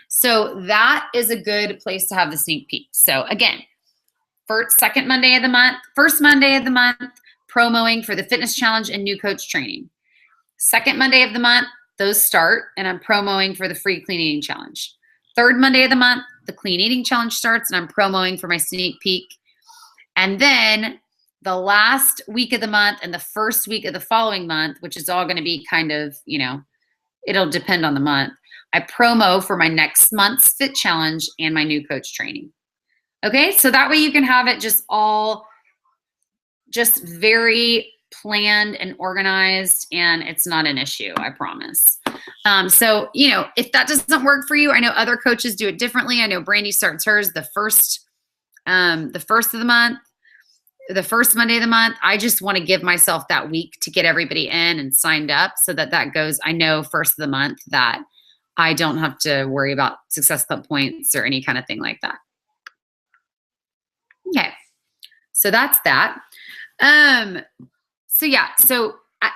So that is a good place to have the sneak peek. So again, first Monday of the month, promoing for the fitness challenge and new coach training. Second Monday of the month, those start, and I'm promoting for the free clean eating challenge. Third Monday of the month, the clean eating challenge starts, and I'm promoting for my sneak peek. And then the last week of the month and the first week of the following month, which is all going to be kind of, it'll depend on the month, I promo for my next month's fit challenge and my new coach training. Okay, so that way you can have it just very planned and organized, and it's not an issue, I promise. So, if that doesn't work for you, I know other coaches do it differently. I know Brandy starts hers the first of the month, the first Monday of the month. I just want to give myself that week to get everybody in and signed up, so that goes, I know first of the month that I don't have to worry about Success Club points or any kind of thing like that. Okay, so that's that. So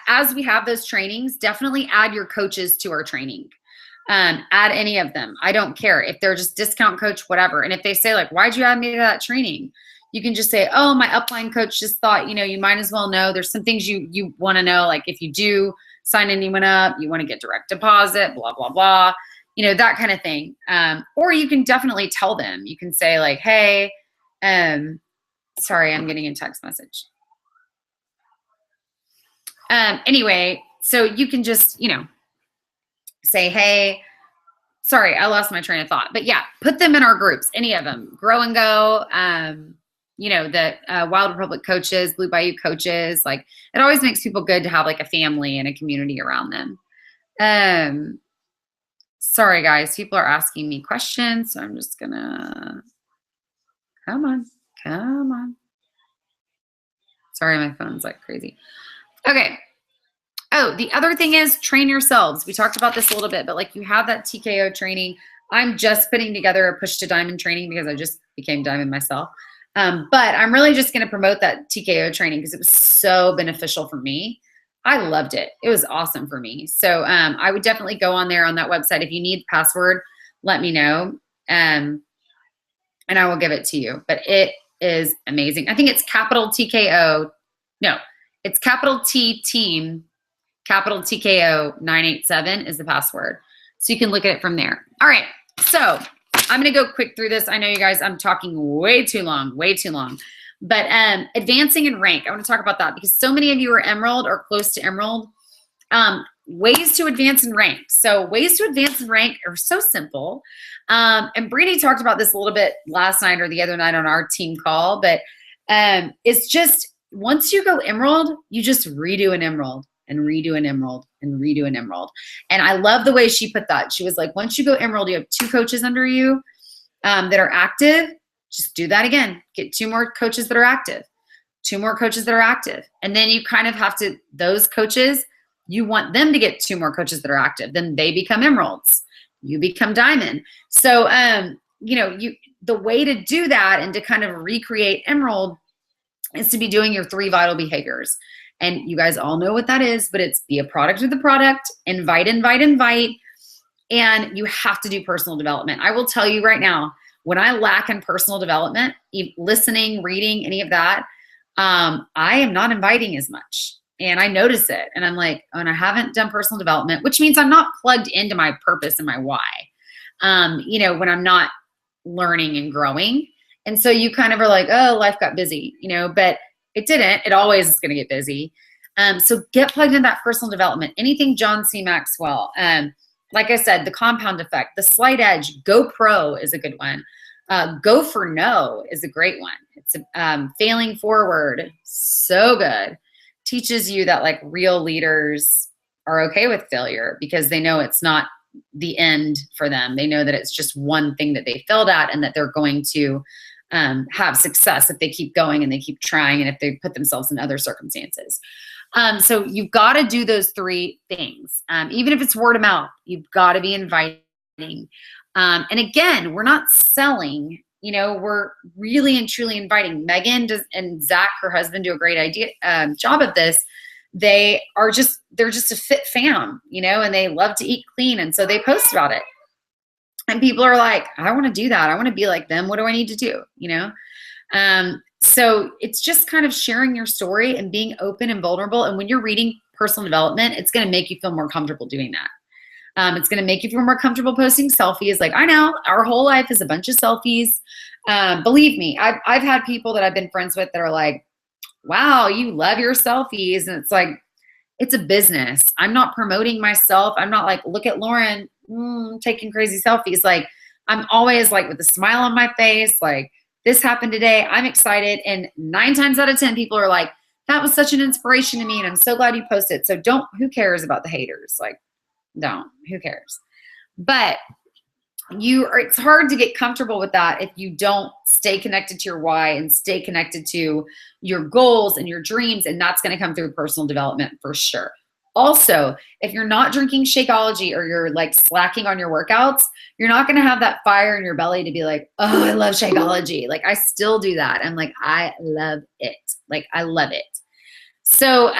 as we have those trainings, definitely add your coaches to our training. Add any of them. I don't care if they're just discount coach, whatever. And if they say like, why'd you add me to that training? You can just say, oh, my upline coach just thought, you might as well know. There's some things you want to know. Like if you do sign anyone up, you want to get direct deposit, blah, blah, blah, that kind of thing. Or you can definitely tell them. You can say like, hey, sorry, I'm getting a text message. Anyway, so you can just, say, hey, sorry, I lost my train of thought. But yeah, put them in our groups, any of them. Grow and Go, the Wilde Republic coaches, Blue Bayou coaches. Like, it always makes people good to have like a family and a community around them. Sorry, guys, people are asking me questions, so I'm just gonna, come on. Sorry, my phone's like crazy. Okay. Oh, the other thing is train yourselves. We talked about this a little bit, but like you have that TKO training. I'm just putting together a push to diamond training because I just became diamond myself. But I'm really just going to promote that TKO training because it was so beneficial for me. I loved it. It was awesome for me. So I would definitely go on there on that website. If you need the password, let me know. And I will give it to you. But it is amazing. I think it's capital TKO. No, it's capital T team, capital TKO 987 is the password. So you can look at it from there. All right. So I'm going to go quick through this. I know you guys, I'm talking way too long. But advancing in rank, I want to talk about that because so many of you are Emerald or close to Emerald. Ways to advance in rank. So ways to advance in rank are so simple. And Brady talked about this a little bit last night or the other night on our team call, but it's just once you go Emerald, you just redo an Emerald and redo an Emerald and redo an Emerald. And I love the way she put that. She was like, once you go Emerald, you have 2 coaches under you that are active. Just do that again. Get 2 more coaches that are active, 2 more coaches that are active. And then you kind of have to, those coaches, you want them to get 2 more coaches that are active. Then they become Emeralds. You become Diamond. So, the way to do that and to kind of recreate Emerald is to be doing your 3 vital behaviors. And you guys all know what that is, but it's be a product of the product, invite, invite, invite. And you have to do personal development. I will tell you right now, when I lack in personal development, listening, reading, any of that, I am not inviting as much. And I notice it. And I'm like, oh, and I haven't done personal development, which means I'm not plugged into my purpose and my why, when I'm not learning and growing. And so you kind of are like, oh, life got busy, but it didn't. It always is going to get busy. So get plugged into that personal development. Anything John C. Maxwell. Like I said, the compound effect, the slight edge, go pro is a good one. Go for no is a great one. It's failing forward. So good. Teaches you that like real leaders are okay with failure because they know it's not the end for them. They know that it's just one thing that they failed at and that they're going to have success if they keep going and they keep trying and if they put themselves in other circumstances. So you've got to do those 3 things. Even if it's word of mouth, you've got to be inviting. And again, we're not selling, we're really and truly inviting. Megan and Zach, her husband, do a great job of this. They're just a fit fam, and they love to eat clean. And so they post about it. And people are like, I want to do that. I want to be like them. What do I need to do? So it's just kind of sharing your story and being open and vulnerable. And when you're reading personal development, it's going to make you feel more comfortable doing that. It's going to make you feel more comfortable posting selfies. Like, I know our whole life is a bunch of selfies. Believe me, I've had people that I've been friends with that are like, wow, you love your selfies. And it's like, it's a business. I'm not promoting myself. I'm not like, look at Lauren taking crazy selfies. Like, I'm always like with a smile on my face, like, this happened today. I'm excited. And 9 times out of 10, people are like, that was such an inspiration to me. And I'm so glad you posted. So who cares about the haters? Like, who cares? But it's hard to get comfortable with that if you don't stay connected to your why and stay connected to your goals and your dreams. And that's going to come through personal development for sure. Also, if you're not drinking Shakeology or you're like slacking on your workouts, you're not going to have that fire in your belly to be like, oh, I love Shakeology. Like, I still do that. I'm like, I love it. Like, I love it. So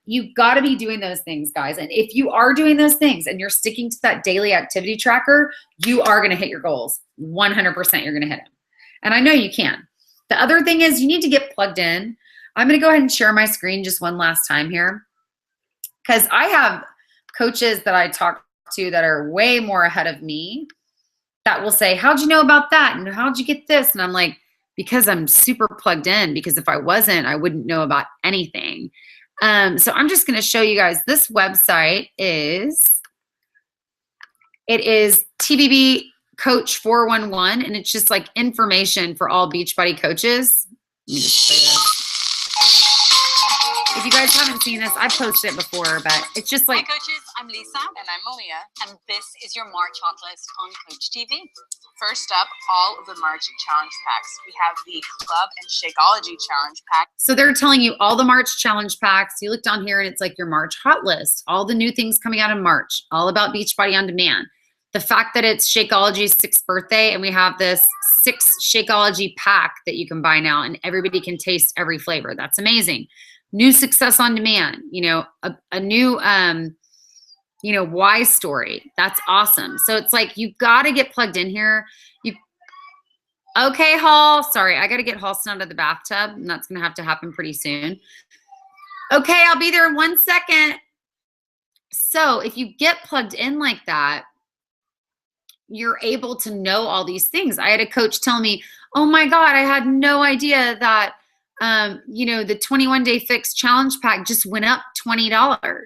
you've got to be doing those things, guys. And if you are doing those things and you're sticking to that daily activity tracker, you are going to hit your goals. 100% you're going to hit them. And I know you can. The other thing is you need to get plugged in. I'm going to go ahead and share my screen just one last time here, because I have coaches that I talk to that are way more ahead of me that will say, how'd you know about that? And how'd you get this? And I'm like, because I'm super plugged in, because if I wasn't, I wouldn't know about anything. So I'm just going to show you guys this website is TBB Coach 411, and it's just like information for all Beachbody coaches. Let me just play this. If you guys haven't seen this, I've posted it before, but it's just like. Hi coaches, I'm Lisa. And I'm Malia. And this is your March hot list on Coach TV. First up, all of the March challenge packs. We have the Club and Shakeology challenge pack. So they're telling you all the March challenge packs. You look down here and it's like your March hot list. All the new things coming out in March. All about Beachbody on Demand. The fact that it's Shakeology's 6th birthday and we have this 6 Shakeology pack that you can buy now and everybody can taste every flavor. That's amazing. New success on demand, a new, why story. That's awesome. So it's like, you've got to get plugged in here. Okay, Hall. Sorry, I got to get Halston out of the bathtub, and that's going to have to happen pretty soon. Okay, I'll be there in 1 second. So if you get plugged in like that, you're able to know all these things. I had a coach tell me, oh my God, I had no idea that the 21-day fix challenge pack just went up $20.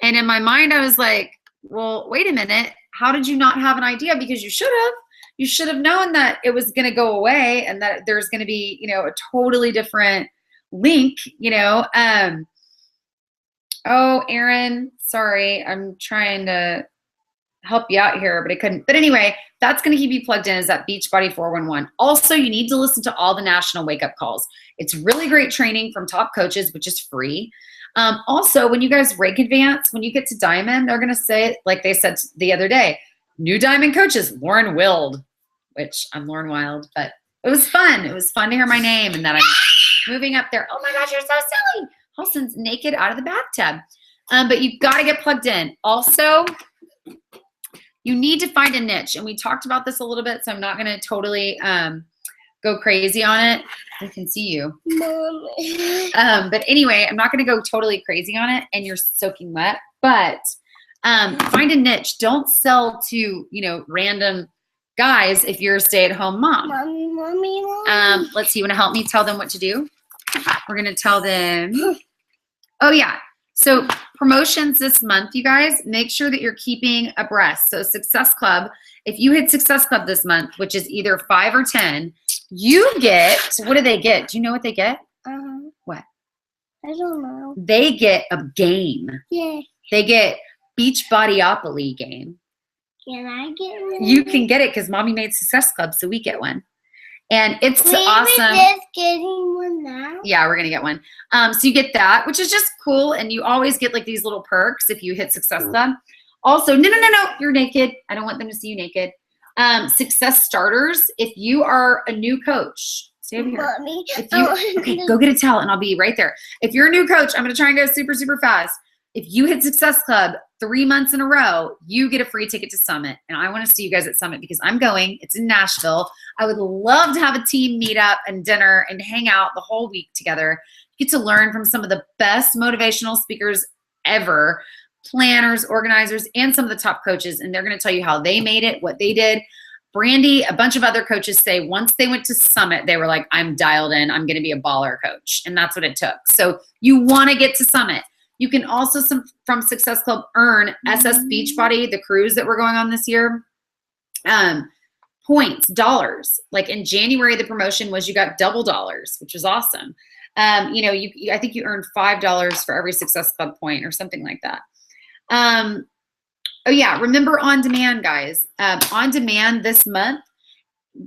And in my mind, I was like, well, wait a minute. How did you not have an idea? Because you should have. You should have known that it was going to go away and that there's going to be, a totally different link, Oh, Aaron, sorry. I'm trying to help you out here, but I couldn't. But anyway, that's going to keep you plugged in, is that Beachbody 411. Also, you need to listen to all the national wake-up calls. It's really great training from top coaches, which is free. Also, when you guys rank advance, when you get to Diamond, they're going to say, like they said the other day, new Diamond coaches, Lauren Wilde, which I'm Lauren Wilde, but it was fun. It was fun to hear my name and that moving up there. Oh my gosh, you're so silly. Halston's naked out of the bathtub. But you've got to get plugged in. Also, you need to find a niche. And we talked about this a little bit, so I'm not going to totally go crazy on it. I can see you. But anyway, I'm not going to go totally crazy on it, and you're soaking wet. But find a niche. Don't sell to, random guys if you're a stay-at-home mom. Mommy. Let's see. You want to help me tell them what to do? We're going to tell them. Oh, yeah. So promotions this month, you guys, make sure that you're keeping abreast. So Success Club, if you hit Success Club this month, which is either 5 or 10, you get, what do they get? Do you know what they get? What? I don't know. They get a game. Yeah. They get Beachbodyopoly game. Can I get one? You can get it because Mommy made Success Club, so we get one. And it's awesome. We're just getting one now? Yeah, we're going to get one. So you get that, which is just cool. And you always get like these little perks if you hit Success Club. Also, no, you're naked. I don't want them to see you naked. Success starters, if you are a new coach, stay over here. Mommy. Okay, go get a towel and I'll be right there. If you're a new coach, I'm going to try and go super, super fast. If you hit Success Club 3 months in a row, you get a free ticket to Summit. And I want to see you guys at Summit because I'm going. It's in Nashville. I would love to have a team meet up and dinner and hang out the whole week together. You get to learn from some of the best motivational speakers ever, planners, organizers, and some of the top coaches. And they're going to tell you how they made it, what they did. Brandy, a bunch of other coaches say once they went to Summit, they were like, I'm dialed in. I'm going to be a baller coach. And that's what it took. So you want to get to Summit. You can also, from Success Club, earn SS Beachbody, the cruise that we're going on this year, points, dollars. Like in January, the promotion was you got double dollars, which was awesome. I think you earned $5 for every Success Club point or something like that. Oh, yeah, remember On Demand, guys. On Demand this month,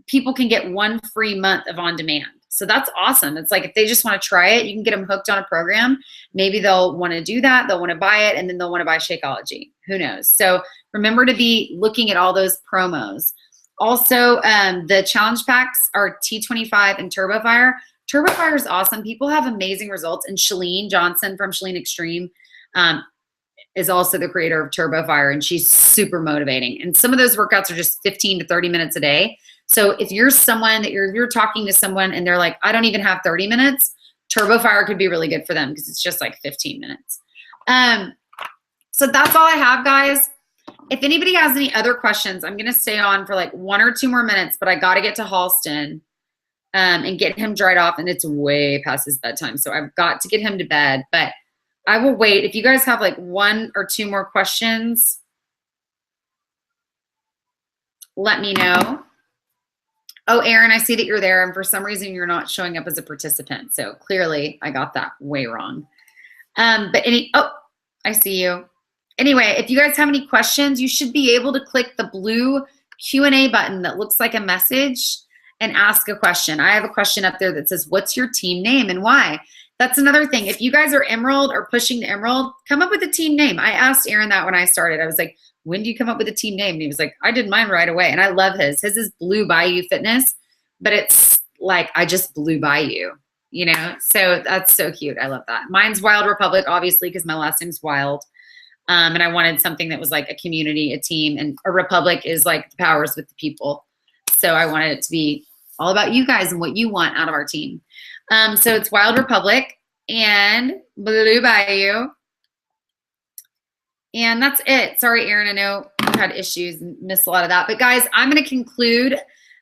people can get 1 free month of On Demand. So that's awesome. It's like if they just want to try it, you can get them hooked on a program. Maybe they'll want to do that. They'll want to buy it, and then they'll want to buy Shakeology. Who knows? So remember to be looking at all those promos. Also, the challenge packs are T25 and TurboFire. TurboFire is awesome. People have amazing results. And Shalene Johnson from Shalene Extreme is also the creator of TurboFire, and she's super motivating. And some of those workouts are just 15 to 30 minutes a day. So if you're someone that you're talking to someone and they're like, I don't even have 30 minutes, TurboFire could be really good for them because it's just like 15 minutes. So that's all I have, guys. If anybody has any other questions, I'm going to stay on for like 1 or 2 more minutes, but I got to get to Halston and get him dried off, and it's way past his bedtime. So I've got to get him to bed, but I will wait. If you guys have like 1 or 2 more questions, let me know. Oh, Aaron, I see that you're there, and for some reason you're not showing up as a participant. So clearly I got that way wrong. I see you. Anyway, if you guys have any questions, you should be able to click the blue Q&A button that looks like a message and ask a question. I have a question up there that says, what's your team name and why? That's another thing. If you guys are Emerald or pushing to Emerald, come up with a team name. I asked Aaron that when I started. I was like, when do you come up with a team name? And he was like, I did mine right away. And I love his. His is Blue Bayou Fitness, but it's like, I just blew by you, So that's so cute. I love that. Mine's Wilde Republic, obviously, because my last name's Wilde. And I wanted something that was like a community, a team, and a republic is like the powers with the people. So I wanted it to be all about you guys and what you want out of our team. So it's Wilde Republic and Blue Bayou. And that's it. Sorry, Aaron, I know you had issues and missed a lot of that. But guys, I'm going to conclude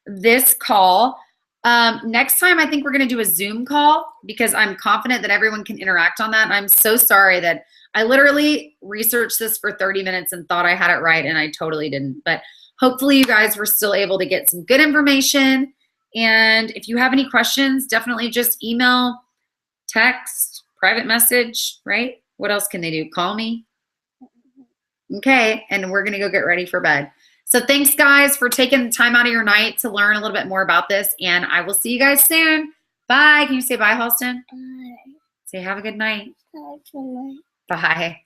this call. Next time, I think we're going to do a Zoom call because I'm confident that everyone can interact on that. And I'm so sorry that I literally researched this for 30 minutes and thought I had it right, and I totally didn't. But hopefully you guys were still able to get some good information. And if you have any questions, definitely just email, text, private message, right? What else can they do? Call me. Okay, and we're going to go get ready for bed. So thanks, guys, for taking the time out of your night to learn a little bit more about this, and I will see you guys soon. Bye. Can you say bye, Halston? Bye. Say have a good night. Have a good night. Bye.